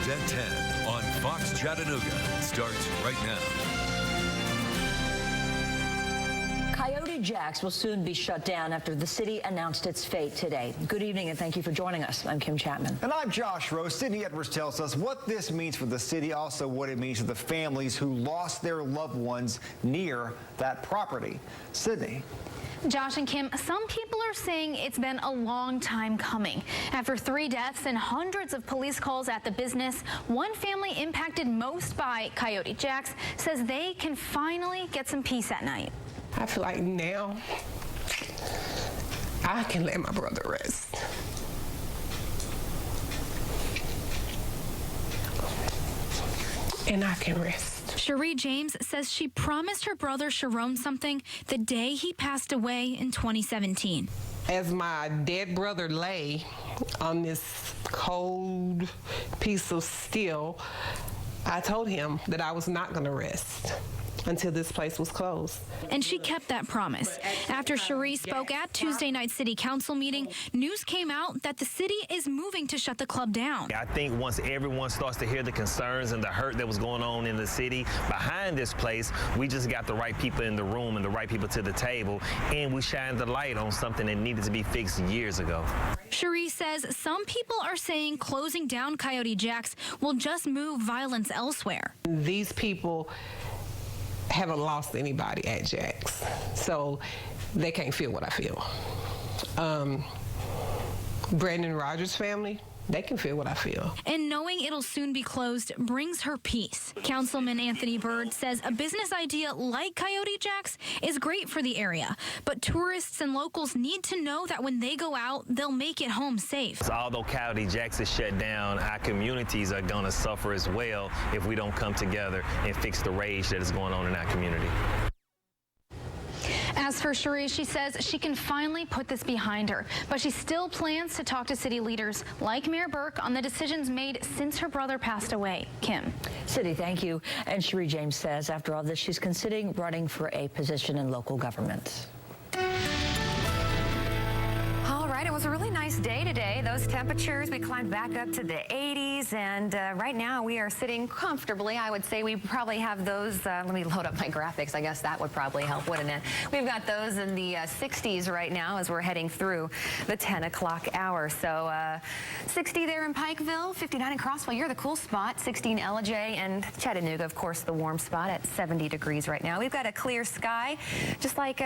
Next at 10 on Fox Chattanooga starts right now. Coyote Jack's will soon be shut down after the city announced its fate today. Good evening and thank you for joining us. I'm Kim Chapman. And I'm Josh Rose. Sydney Edwards tells us what this means for the city, also what it means to the families who lost their loved ones near that property. Sydney. Josh and Kim, some people are saying it's been a long time coming. After 3 deaths and hundreds of police calls at the business, one family impacted most by Coyote Jack's says they can finally get some peace at night. I feel like now I can let my brother rest. And I can rest. Cherie James says she promised her brother Sharon something the day he passed away in 2017. As my dead brother lay on this cold piece of steel, I told him that I was not going to rest until this place was closed. And she kept that promise. After Cherie spoke at Tuesday night city council meeting, news came out that the city is moving to shut the club down. I think once everyone starts to hear the concerns and the hurt that was going on in the city behind this place, we just got the right people in the room and the right people to the table, and we shined the light on something that needed to be fixed years ago. Cherie says some people are saying closing down Coyote Jack's will just move violence elsewhere. These people haven't lost anybody at Jack's, so they can't feel what I feel. Brandon Rogers' family, they can feel what I feel. And knowing it'll soon be closed brings her peace. Councilman Anthony Byrd says a business idea like Coyote Jack's is great for the area, but tourists and locals need to know that when they go out, they'll make it home safe. So although Coyote Jack's is shut down, our communities are going to suffer as well if we don't come together and fix the rage that is going on in our community. As for Cherie, she says she can finally put this behind her, but she still plans to talk to city leaders like Mayor Burke on the decisions made since her brother passed away. Kim. City, thank you. And Cherie James says after all this, she's considering running for a position in local government. All right, it was a really nice day today. Those temperatures, we climbed back up to the 80s, and right now we are sitting comfortably. I would say we probably have those, let me load up my graphics. I guess that would probably help, wouldn't it? We've got those in the 60s right now as we're heading through the 10 o'clock hour. So 60 there in Pikeville, 59 in Crossville. You're the cool spot, 60 in LJ, and Chattanooga, of course, the warm spot at 70 degrees right now. We've got a clear sky, just like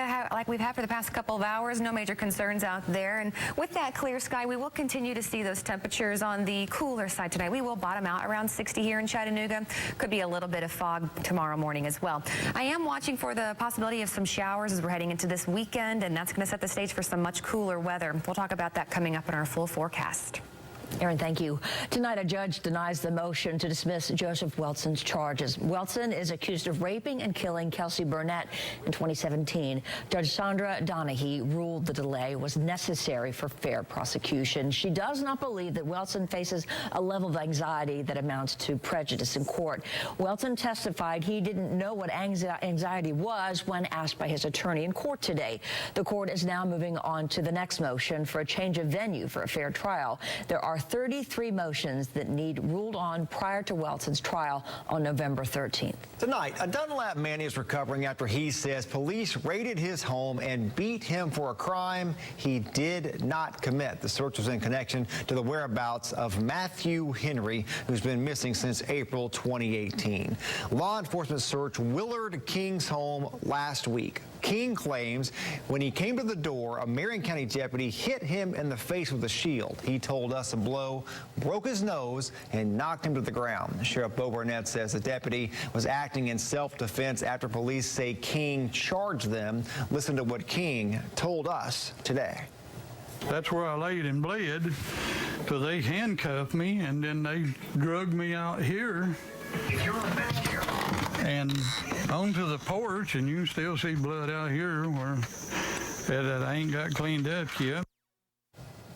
we've had for the past couple of hours. No major concerns out there. And with that clear sky, we will continue to see those temperatures on the cooler side tonight. We will bottom out around 60 here in Chattanooga. Could be a little bit of fog tomorrow morning as well. I am watching for the possibility of some showers as we're heading into this weekend, and that's going to set the stage for some much cooler weather. We'll talk about that coming up in our full forecast. Aaron, thank you. Tonight, a judge denies the motion to dismiss Joseph Wilson's charges. Wilson is accused of raping and killing Kelsey Burnett in 2017. Judge Sandra Donahue ruled the delay was necessary for fair prosecution. She does not believe that Wilson faces a level of anxiety that amounts to prejudice in court. Wilson testified he didn't know what anxiety was when asked by his attorney in court today. The court is now moving on to the next motion for a change of venue for a fair trial. There are 33 motions that need ruled on prior to Wilson's trial on November 13th. Tonight, a Dunlap man is recovering after he says police raided his home and beat him for a crime he did not commit. The search was in connection to the whereabouts of Matthew Henry, who's been missing since April 2018. Law enforcement searched Willard King's home last week. King claims when he came to the door, a Marion County deputy hit him in the face with a shield. He told us the blow broke his nose and knocked him to the ground. Sheriff Bo Burnett says the deputy was acting in self-defense after police say King charged them. Listen to what King told us today. That's where I laid and bled. So they handcuffed me and then they drugged me out here and onto the porch, and you can still see blood out here where that I ain't got cleaned up yet.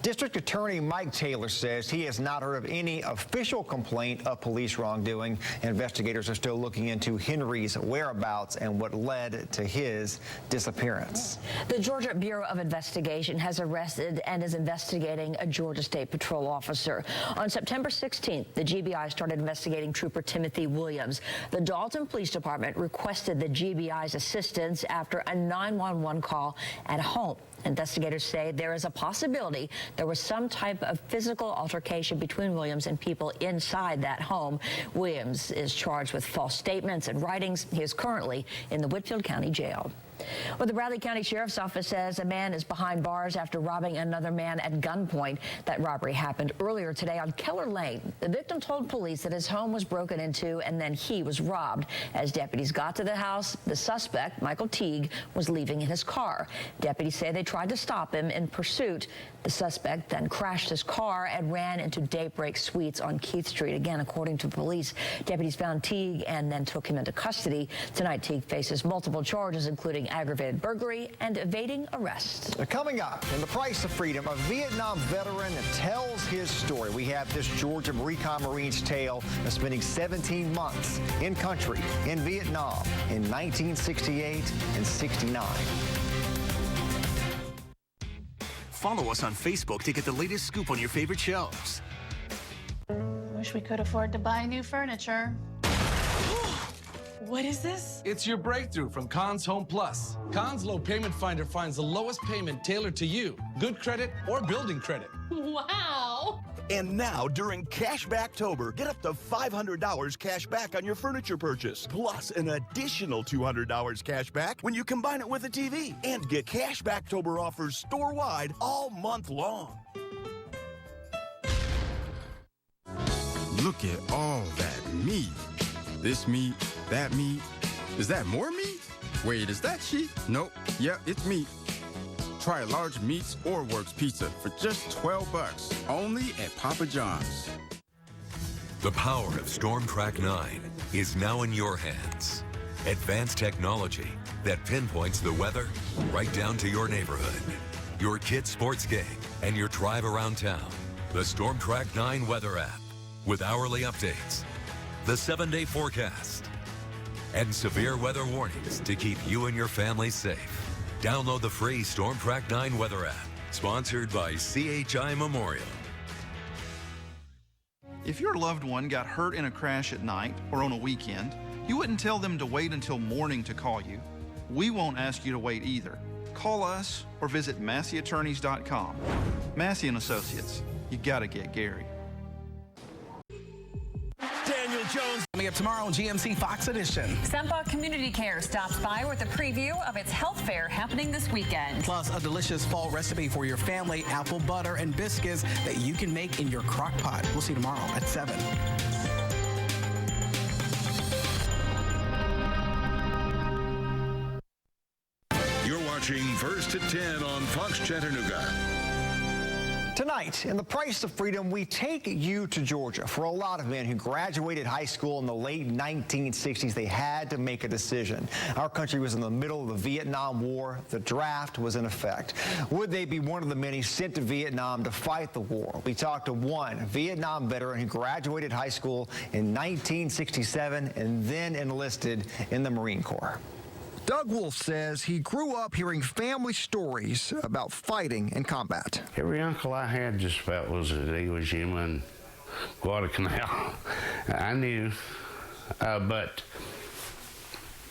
District Attorney Mike Taylor says he has not heard of any official complaint of police wrongdoing. Investigators are still looking into Henry's whereabouts and what led to his disappearance. The Georgia Bureau of Investigation has arrested and is investigating a Georgia State Patrol officer. On September 16th, the GBI started investigating Trooper Timothy Williams. The Dalton Police Department requested the GBI's assistance after a 911 call at home. Investigators say there is a possibility there was some type of physical altercation between Williams and people inside that home. Williams is charged with false statements and writings. He is currently in the Whitfield County Jail. Well, the Bradley County Sheriff's Office says a man is behind bars after robbing another man at gunpoint. That robbery happened earlier today on Keller Lane. The victim told police that his home was broken into and then he was robbed. As deputies got to the house, the suspect, Michael Teague, was leaving in his car. Deputies say they tried to stop him in pursuit. The suspect then crashed his car and ran into Daybreak Suites on Keith Street. Again, according to police, deputies found Teague and then took him into custody. Tonight, Teague faces multiple charges, including aggravated burglary and evading arrest. Coming up, in The Price of Freedom, a Vietnam veteran tells his story. We have this Georgia Recon Marine's tale of spending 17 months in country in Vietnam in 1968 and 69. Follow us on Facebook to get the latest scoop on your favorite shows. Wish we could afford to buy new furniture. What is this? It's your breakthrough from Conn's Home Plus. Conn's Low Payment Finder finds the lowest payment tailored to you. Good credit or building credit. Wow! And now, during Cashbacktober, get up to $500 cash back on your furniture purchase, plus an additional $200 cash back when you combine it with a TV. And get Cashbacktober offers store-wide all month long. Look at all that meat. This meat, that meat. Is that more meat? Wait, is that sheep? Nope. Yep, it's meat. Try large meats or works pizza for just $12. Only at Papa John's. The power of Storm Track 9 is now in your hands. Advanced technology that pinpoints the weather right down to your neighborhood, your kid's sports game, and your drive around town. The Storm Track 9 weather app with hourly updates, the 7-day forecast, and severe weather warnings to keep you and your family safe. Download the free Storm Track 9 weather app, sponsored by CHI Memorial. If your loved one got hurt in a crash at night or on a weekend, you wouldn't tell them to wait until morning to call you. We won't ask you to wait either. Call us or visit MasseyAttorneys.com. Massey & Associates. You gotta get Gary. Daniel Jones. Coming up tomorrow on GMC Fox Edition. Sempa Community Care stops by with a preview of its health fair happening this weekend. Plus, a delicious fall recipe for your family, apple butter and biscuits that you can make in your crock pot. We'll see you tomorrow at 7. You're watching First to 10 on Fox Chattanooga. Tonight, in The Price of Freedom, we take you to Georgia. For a lot of men who graduated high school in the late 1960s, they had to make a decision. Our country was in the middle of the Vietnam War. The draft was in effect. Would they be one of the many sent to Vietnam to fight the war? We talked to one Vietnam veteran who graduated high school in 1967 and then enlisted in the Marine Corps. Doug Wolf says he grew up hearing family stories about fighting in combat. Every uncle I had just about was at Iwo Jima and Guadalcanal. I knew, but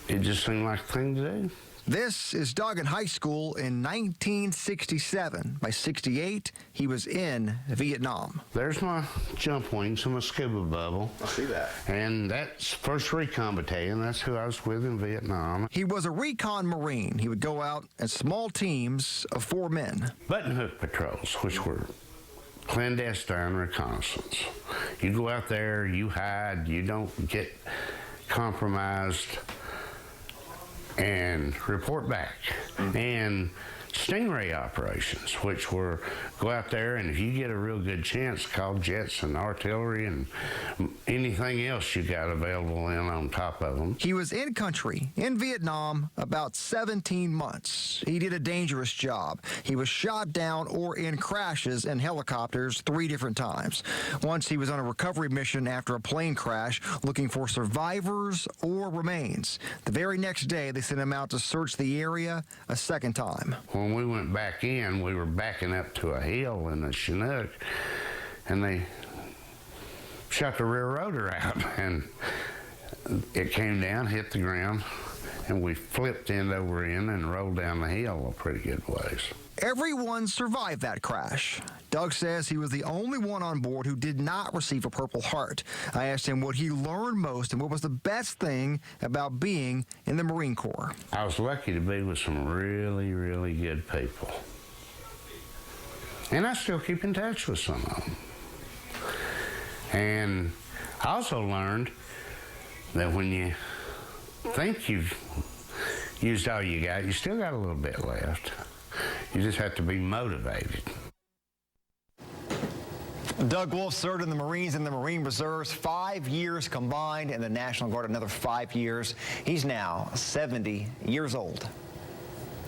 it just seemed like a thing to do. This is Doug in high school in 1967. By 68, he was in Vietnam. There's my jump wings and my scuba bubble. I see that. And that's 1st Recon Battalion. That's who I was with in Vietnam. He was a recon Marine. He would go out in small teams of 4 men. Button hook patrols, which were clandestine reconnaissance. You go out there, you hide, you don't get compromised, and report back. And stingray operations, which were go out there and if you get a real good chance, call jets and artillery and anything else you got available in on top of them. He was in country in Vietnam about 17 months. He did a dangerous job. He was shot down or in crashes in helicopters 3 different times. Once he was on a recovery mission after a plane crash looking for survivors or remains. The very next day, they sent him out to search the area a second time. When we went back in, we were backing up to a hill in the Chinook, and they shot the rear rotor out, and it came down, hit the ground, and we flipped end over end and rolled down the hill a pretty good ways. Everyone survived that crash. Doug says he was the only one on board who did not receive a Purple Heart. I asked him what he learned most and what was the best thing about being in the Marine Corps. I was lucky to be with some really, really good people. And I still keep in touch with some of them. And I also learned that when you think you've used all you got, you still got a little bit left. You just have to be motivated. Doug Wolf served in the Marines and the Marine Reserves 5 years combined, and the National Guard another 5 years. He's now 70 years old.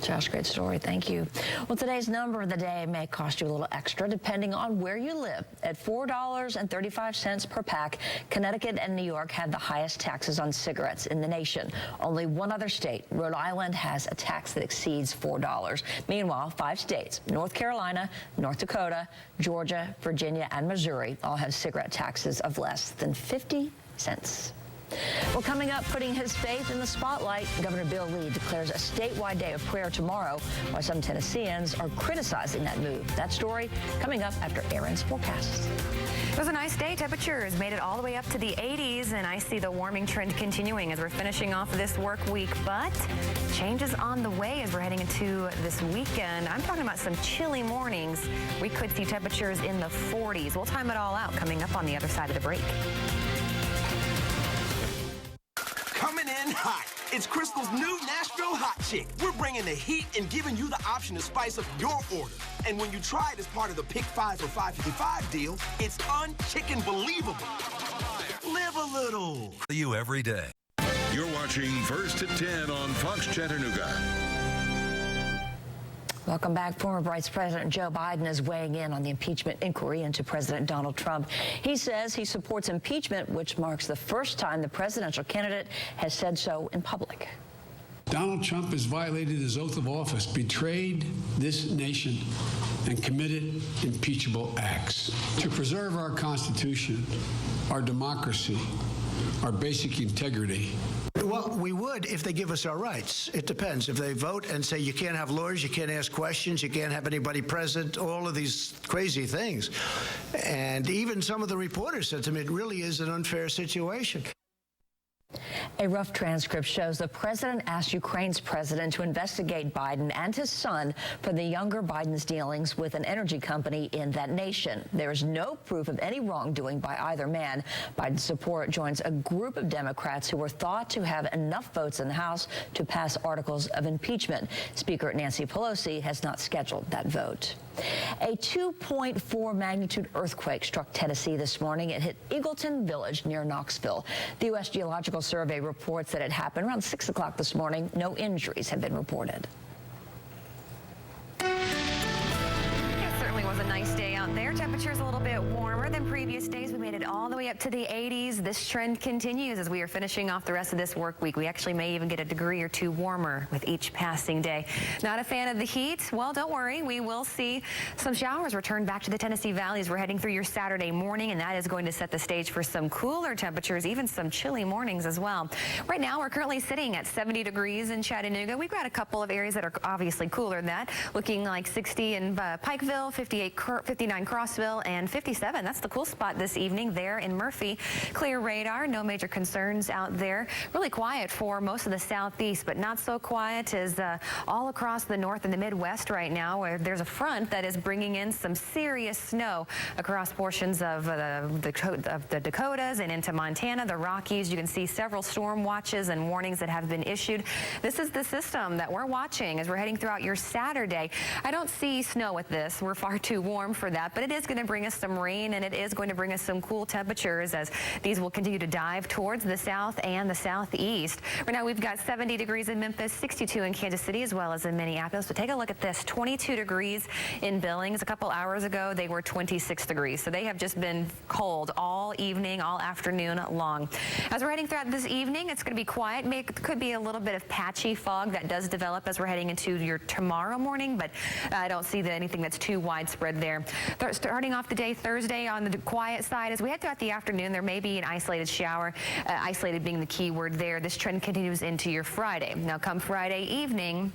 Josh, great story. Thank you. Well, today's number of the day may cost you a little extra depending on where you live. At $4.35 per pack, Connecticut and New York have the highest taxes on cigarettes in the nation. Only one other state, Rhode Island, has a tax that exceeds $4. Meanwhile, 5 states, North Carolina, North Dakota, Georgia, Virginia, and Missouri, all have cigarette taxes of less than 50 cents. Well, coming up, putting his faith in the spotlight, Governor Bill Lee declares a statewide day of prayer tomorrow, while some Tennesseans are criticizing that move. That story coming up after Aaron's forecast. It was a nice day. Temperatures made it all the way up to the 80s, and I see the warming trend continuing as we're finishing off this work week. But changes on the way as we're heading into this weekend. I'm talking about some chilly mornings. We could see temperatures in the 40s. We'll time it all out coming up on the other side of the break. Coming in hot. It's Crystal's new Nashville Hot Chick. We're bringing the heat and giving you the option to spice up your order. And when you try it as part of the Pick 5 for $5.55 deal, it's un-chicken believable. Live a little. You every day. You're watching First at 10 on Fox Chattanooga. Welcome back. Former Vice President Joe Biden is weighing in on the impeachment inquiry into President Donald Trump. He says he supports impeachment, which marks the first time the presidential candidate has said so in public. Donald Trump has violated his oath of office, betrayed this nation, and committed impeachable acts. To preserve our Constitution, our democracy, our basic integrity. Well, we would if they give us our rights. It depends. If they vote and say you can't have lawyers, you can't ask questions, you can't have anybody present, all of these crazy things. And even some of the reporters said to me, it really is an unfair situation. A rough transcript shows the president asked Ukraine's president to investigate Biden and his son for the younger Biden's dealings with an energy company in that nation. There is no proof of any wrongdoing by either man. Biden's support joins a group of Democrats who were thought to have enough votes in the House to pass articles of impeachment. Speaker Nancy Pelosi has not scheduled that vote. A 2.4 magnitude earthquake struck Tennessee this morning. It hit Eagleton Village near Knoxville. The U.S. Geological Survey reports that it happened around 6 o'clock this morning. No injuries have been reported. It certainly was a nice day out there. Temperatures a little bit warmer than previous days. We made it all the way up to the 80s. This trend continues as we are finishing off the rest of this work week. We actually may even get a degree or two warmer with each passing day. Not a fan of the heat? Well, don't worry. We will see some showers return back to the Tennessee Valley as we're heading through your Saturday morning, and that is going to set the stage for some cooler temperatures, even some chilly mornings as well. Right now, we're currently sitting at 70 degrees in Chattanooga. We've got a couple of areas that are obviously cooler than that, looking like 60 in Pikeville, 59 Crossville, and 57. That's the cool spot. spot this evening there in Murphy. Clear radar, no major concerns out there. Really quiet for most of the southeast, but not so quiet as all across the north and the Midwest right now, where there's a front that is bringing in some serious snow across portions of the Dakotas and into Montana, the Rockies. You can see several storm watches and warnings that have been issued. This is the system that we're watching as we're heading throughout your Saturday. I don't see snow with this. We're far too warm for that, but it is going to bring us some rain, and it is going to bring us some cool temperatures as these will continue to dive towards the south and the southeast. Right now we've got 70 degrees in Memphis, 62 in Kansas City, as well as in Minneapolis. But take a look at this, 22 degrees in Billings. A couple hours ago, they were 26 degrees. So they have just been cold all evening, all afternoon long. As we're heading throughout this evening, it's going to be quiet. Could be a little bit of patchy fog that does develop as we're heading into your tomorrow morning, but I don't see anything that's too widespread there. Starting off the day Thursday on the quiet side, as we head throughout the afternoon, there may be an isolated shower, isolated being the key word there. This trend continues into your Friday. Now come Friday evening,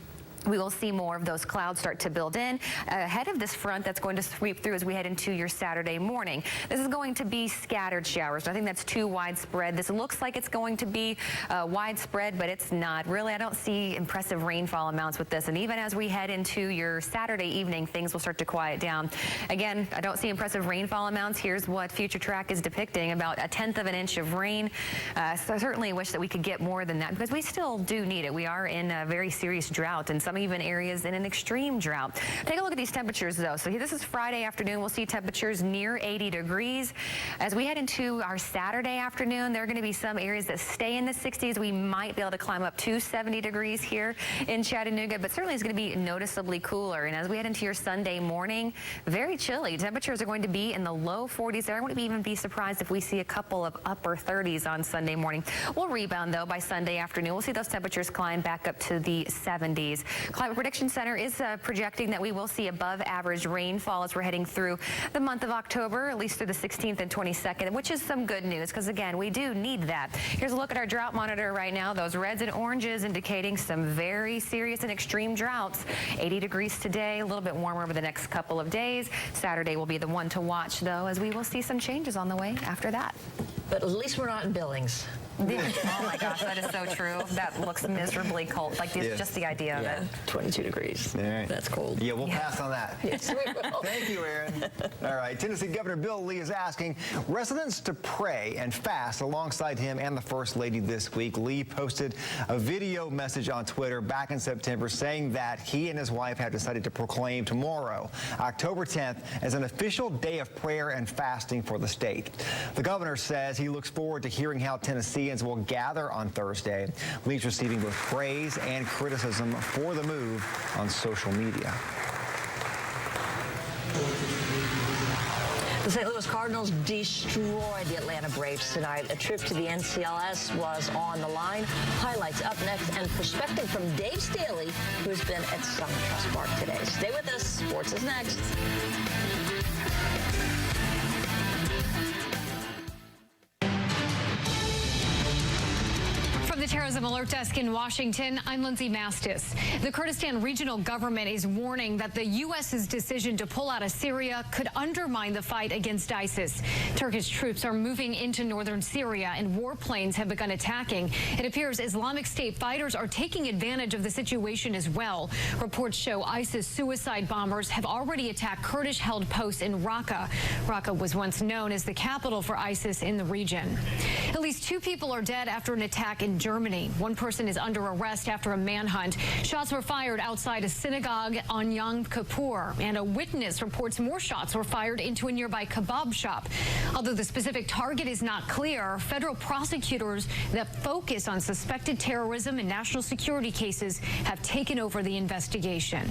we will see more of those clouds start to build in ahead of this front that's going to sweep through as we head into your Saturday morning. This is going to be scattered showers. I think that's too widespread. This looks like it's going to be widespread, but it's not. Really, I don't see impressive rainfall amounts with this. And even as we head into your Saturday evening, things will start to quiet down. Again, I don't see impressive rainfall amounts. Here's what Future Track is depicting, about 1/10 of an inch of rain. So I certainly wish that we could get more than that, because we still do need it. We are in a very serious drought, and some even areas in an extreme drought. Take a look at these temperatures, though. So this is Friday afternoon. We'll see temperatures near 80 degrees. As we head into our Saturday afternoon, there are going to be some areas that stay in the 60s. We might be able to climb up to 70 degrees here in Chattanooga, but certainly it's going to be noticeably cooler. And as we head into your Sunday morning, very chilly. Temperatures are going to be in the low 40s there. I wouldn't even be surprised if we see a couple of upper 30s on Sunday morning. We'll rebound, though, by Sunday afternoon. We'll see those temperatures climb back up to the 70s. Climate Prediction Center is projecting that we will see above average rainfall as we're heading through the month of October, at least through the 16th and 22nd, which is some good news because, again, we do need that. Here's a look at our drought monitor right now. Those reds and oranges indicating some very serious and extreme droughts. 80 degrees today, a little bit warmer over the next couple of days. Saturday will be the one to watch, though, as we will see some changes on the way after that. But at least we're not in Billings. Oh my gosh, that is so true. That looks miserably cold. Like just the idea of it. 22 degrees. All right. That's cold. Yeah, we'll pass on that. Yes, we will. Thank you, Aaron. All right. Tennessee Governor Bill Lee is asking residents to pray and fast alongside him and the First Lady this week. Lee posted a video message on Twitter back in September saying that he and his wife have decided to proclaim tomorrow, October 10th, as an official day of prayer and fasting for the state. The governor says he looks forward to hearing how Tennesseans will gather on Thursday. Lee's receiving both praise and criticism for the move on social media. The St. Louis Cardinals destroyed the Atlanta Braves tonight. A trip to the NCLS was on the line. Highlights up next, and perspective from Dave Staley, who's been at SunTrust Park today. Stay with us. Sports is next. From the Terrorism Alert Desk in Washington, I'm Lindsay Mastis. The Kurdistan Regional Government is warning that the U.S.'s decision to pull out of Syria could undermine the fight against ISIS. Turkish troops are moving into northern Syria, and warplanes have begun attacking. It appears Islamic State fighters are taking advantage of the situation as well. Reports show ISIS suicide bombers have already attacked Kurdish-held posts in Raqqa. Raqqa was once known as the capital for ISIS in the region. At least 2 people are dead after an attack in Germany. One person is under arrest after a manhunt. Shots were fired outside a synagogue on Yom Kippur, and a witness reports more shots were fired into a nearby kebab shop. Although the specific target is not clear, federal prosecutors that focus on suspected terrorism and national security cases have taken over the investigation.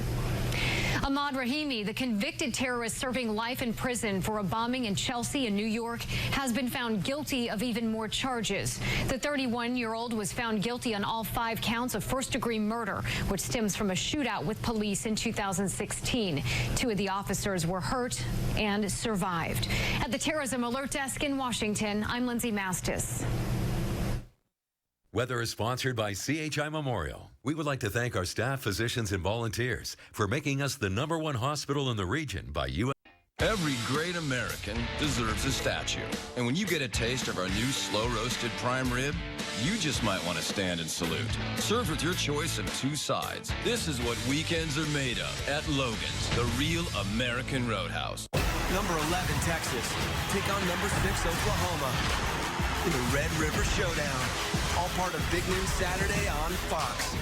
Ahmad Rahimi, the convicted terrorist serving life in prison for a bombing in Chelsea in New York, has been found guilty of even more charges. The 31-year-old was found guilty on all 5 counts of first-degree murder, which stems from a shootout with police in 2016. 2 of the officers were hurt and survived. At the Terrorism Alert Desk in Washington, I'm Lindsay Mastis. Weather is sponsored by CHI Memorial. We would like to thank our staff, physicians, and volunteers for making us the #1 hospital in the region by U.S. Every great American deserves a statue. And when you get a taste of our new slow-roasted prime rib, you just might want to stand and salute. Served with your choice of 2 sides. This is what weekends are made of at Logan's, the real American roadhouse. Number 11, Texas, take on number 6, Oklahoma, in the Red River Showdown. All part of Big Noon Saturday on Fox.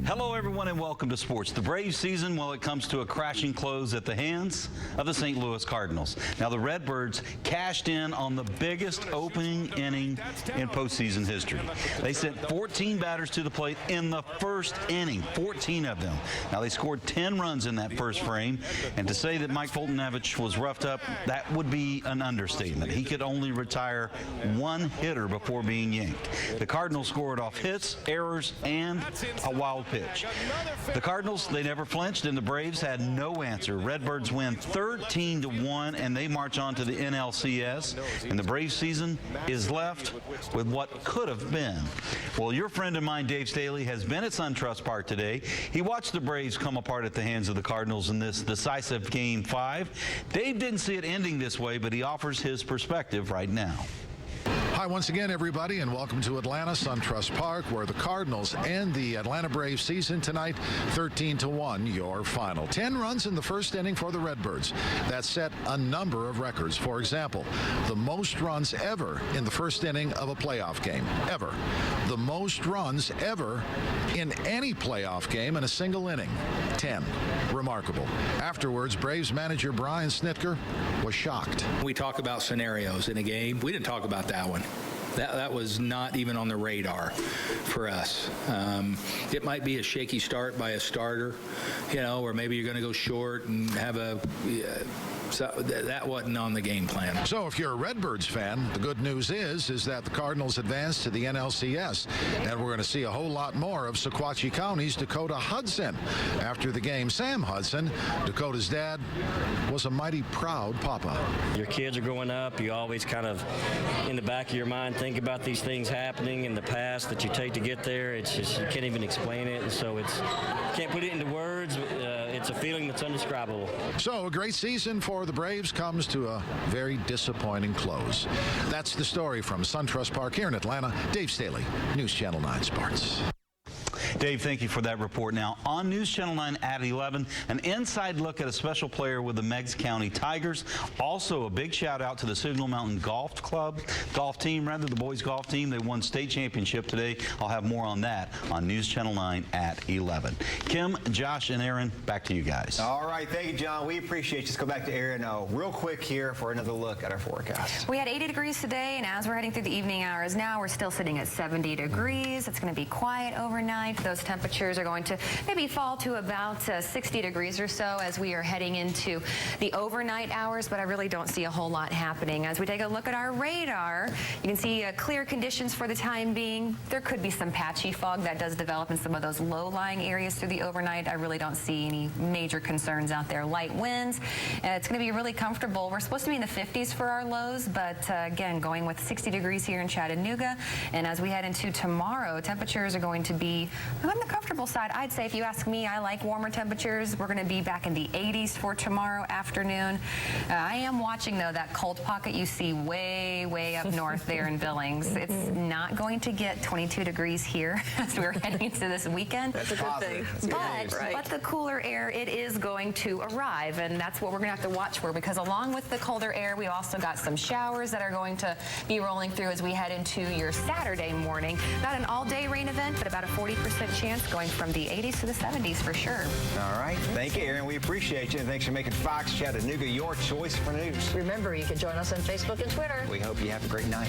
Hello, everyone, and welcome to sports. The Braves season, well, it comes to a crashing close at the hands of the St. Louis Cardinals. Now, the Redbirds cashed in on the biggest opening inning in postseason history. They sent 14 batters to the plate in the first inning, 14 of them. Now, they scored 10 runs in that first frame, and to say that Mike Foltynewicz was roughed up, that would be an understatement. He could only retire 1 hitter before being yanked. The Cardinals scored off hits, errors, and a wild pitch. The Cardinals, they never flinched, and the Braves had no answer. Redbirds win 13-1, and they march on to the NLCS. And the Braves season is left with what could have been. Well, your friend of mine, Dave Staley, has been at SunTrust Park today. He watched the Braves come apart at the hands of the Cardinals in this decisive Game 5. Dave didn't see it ending this way, but he offers his perspective right now. Hi once again, everybody, and welcome to Atlanta, SunTrust Park, where the Cardinals end the Atlanta Braves season tonight, 13-1, your final. 10 runs in the first inning for the Redbirds. That set a number of records. For example, the most runs ever in the first inning of a playoff game, ever. The most runs ever in any playoff game in a single inning, 10. Remarkable. Afterwards, Braves manager Brian Snitker was shocked. We talk about scenarios in a game. We didn't talk about that one. That was not even on the radar for us. It might be a shaky start by a starter, or maybe you're going to go short and have a... So that wasn't on the game plan. So if you're a Redbirds fan, the good news is that the Cardinals advanced to the NLCS, and we're going to see a whole lot more of Sequatchie County's Dakota Hudson. After the game, Sam Hudson, Dakota's dad, was a mighty proud papa. Your kids are growing up. You always kind of, in the back of your mind, think about these things happening in the past that you take to get there. It's just, you can't even explain it, and so can't put it into words. It's a feeling that's indescribable. So a great season for the Braves comes to a very disappointing close. That's the story from SunTrust Park here in Atlanta. Dave Staley, News Channel 9 Sports. Dave, thank you for that report. Now, on News Channel 9 at 11, an inside look at a special player with the Meigs County Tigers. Also, a big shout out to the Signal Mountain Golf team, the boys golf team. They won state championship today. I'll have more on that on News Channel 9 at 11. Kim, Josh, and Aaron, back to you guys. All right, thank you, John. We appreciate you. Let's go back to Aaron real quick here for another look at our forecast. We had 80 degrees today, and as we're heading through the evening hours now, we're still sitting at 70 degrees. It's going to be quiet overnight. Those temperatures are going to maybe fall to about 60 degrees or so as we are heading into the overnight hours, but I really don't see a whole lot happening. As we take a look at our radar, you can see clear conditions for the time being. There could be some patchy fog that does develop in some of those low-lying areas through the overnight. I really don't see any major concerns out there. Light winds. It's going to be really comfortable. We're supposed to be in the 50s for our lows, but again, going with 60 degrees here in Chattanooga. And as we head into tomorrow, temperatures are going to be on the comfortable side. I'd say, if you ask me, I like warmer temperatures. We're going to be back in the 80s for tomorrow afternoon. I am watching, though, that cold pocket you see way up north there in Billings. It's not going to get 22 degrees here as we're heading into this weekend. That's a good thing. But the cooler air, it is going to arrive, and that's what we're going to have to watch for, because along with the colder air, we also got some showers that are going to be rolling through as we head into your Saturday morning. Not an all-day rain event, but about a 40% chance, going from the 80s to the 70s for sure. All right. Thank you, Aaron. We appreciate you, and thanks for making Fox Chattanooga your choice for news. Remember, you can join us on Facebook and Twitter. We hope you have a great night.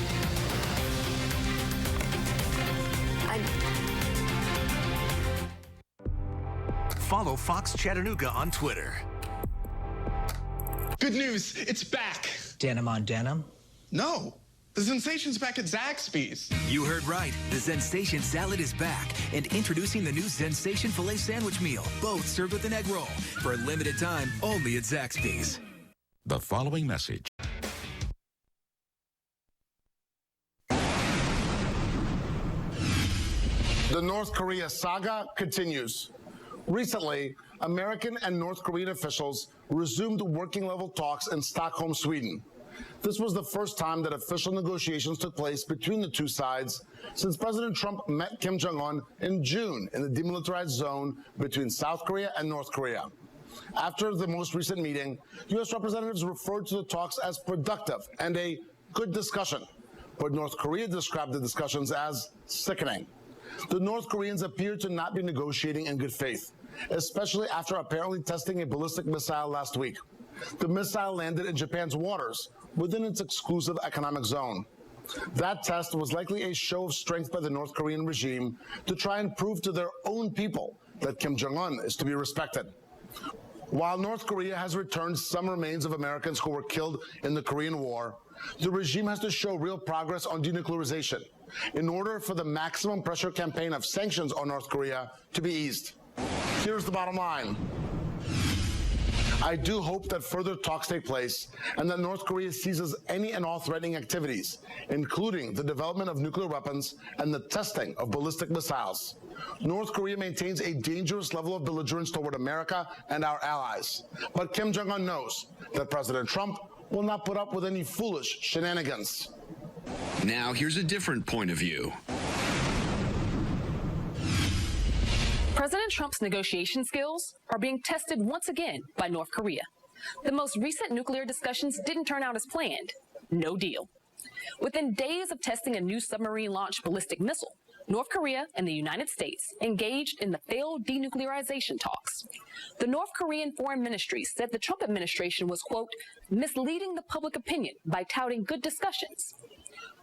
Follow Fox Chattanooga on Twitter. Good news, it's back. Denim on denim? No, the sensation's back at Zaxby's. You heard right. The Zensation salad is back. And introducing the new Zensation filet sandwich meal, both served with an egg roll. For a limited time, only at Zaxby's. The following message. The North Korea saga continues. Recently, American and North Korean officials resumed working-level talks in Stockholm, Sweden. This was the first time that official negotiations took place between the two sides since President Trump met Kim Jong-un in June in the demilitarized zone between South Korea and North Korea. After the most recent meeting, U.S. representatives referred to the talks as productive and a good discussion, but North Korea described the discussions as sickening. The North Koreans appear to not be negotiating in good faith, especially after apparently testing a ballistic missile last week. The missile landed in Japan's waters within its exclusive economic zone. That test was likely a show of strength by the North Korean regime to try and prove to their own people that Kim Jong-un is to be respected. While North Korea has returned some remains of Americans who were killed in the Korean War, the regime has to show real progress on denuclearization in order for the maximum pressure campaign of sanctions on North Korea to be eased. Here's the bottom line. I do hope that further talks take place and that North Korea ceases any and all threatening activities, including the development of nuclear weapons and the testing of ballistic missiles. North Korea maintains a dangerous level of belligerence toward America and our allies. But Kim Jong-un knows that President Trump will not put up with any foolish shenanigans. Now, here's a different point of view. President Trump's negotiation skills are being tested once again by North Korea. The most recent nuclear discussions didn't turn out as planned. No deal. Within days of testing a new submarine-launched ballistic missile, North Korea and the United States engaged in the failed denuclearization talks. The North Korean Foreign Ministry said the Trump administration was, quote, misleading the public opinion by touting good discussions.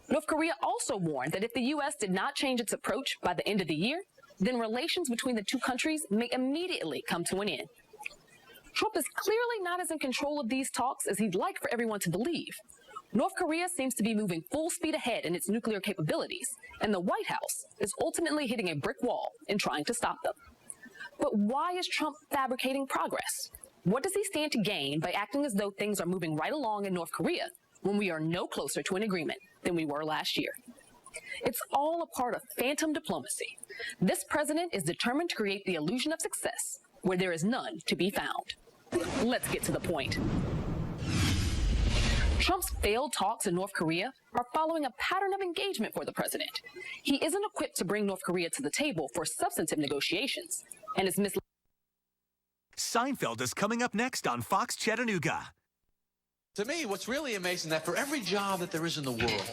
North Korea also warned that if the U.S. did not change its approach by the end of the year, then relations between the two countries may immediately come to an end. Trump is clearly not as in control of these talks as he'd like for everyone to believe. North Korea seems to be moving full speed ahead in its nuclear capabilities, and the White House is ultimately hitting a brick wall in trying to stop them. But why is Trump fabricating progress? What does he stand to gain by acting as though things are moving right along in North Korea when we are no closer to an agreement than we were last year? It's all a part of phantom diplomacy. This president is determined to create the illusion of success where there is none to be found. Let's get to the point. Trump's failed talks in North Korea are following a pattern of engagement for the president. He isn't equipped to bring North Korea to the table for substantive negotiations and is misleading. Seinfeld is coming up next on Fox Chattanooga. To me, what's really amazing is that for every job that there is in the world,